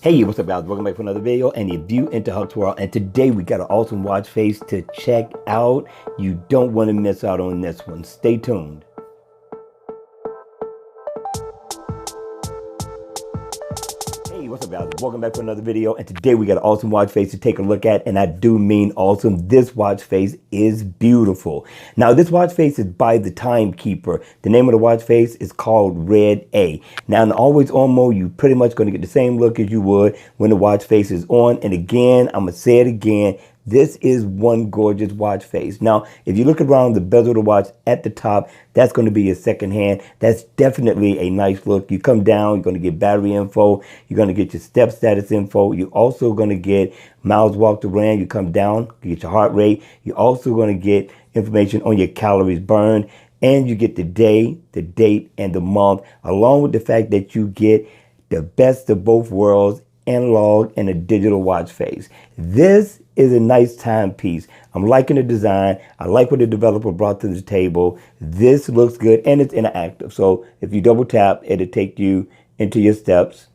Hey, what's up guys? Welcome back for another video and a view into Huck's World. And today we got an awesome watch face to check out. You don't want to miss out on this one. Stay tuned. Hey, what's up guys? Welcome back for another video. And today we got an awesome watch face to take a look at. And I do mean awesome. This watch face is beautiful. Now this watch face is by the TimeKeeper. The name of the watch face is called Red A. Now in the always on mode, you pretty much going to get the same look as you would when the watch face is on. And again, I'm going to say it again. This is one gorgeous watch face. Now, if you look around the bezel of the watch at the top, that's going to be your second hand. That's definitely a nice look. You come down, you're going to get battery info. You're going to get your step status info. You're also going to get miles walked around. You come down, you get your heart rate. You're also going to get information on your calories burned. And you get the day, the date, and the month, along with the fact that you get the best of both worlds, analog and a digital watch face. This is a nice timepiece. I'm liking the design. I like what the developer brought to the table. This looks good and it's interactive. So if you double tap, it'll take you into your steps.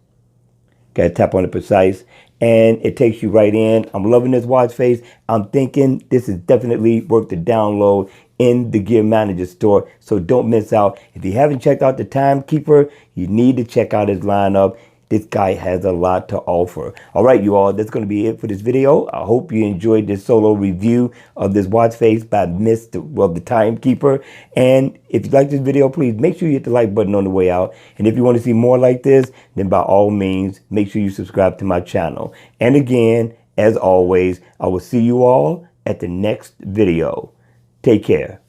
Gotta tap on it precise and it takes you right in. I'm loving this watch face. I'm thinking this is definitely worth the download in the Gear Manager store. So don't miss out. If you haven't checked out the TimeKeeper, you need to check out his lineup. This guy has a lot to offer. All right, you all, that's going to be it for this video. I hope you enjoyed this solo review of this watch face by the TimeKeeper. And if you like this video, please make sure you hit the like button on the way out. And if you want to see more like this, then by all means, make sure you subscribe to my channel. And again, as always, I will see you all at the next video. Take care.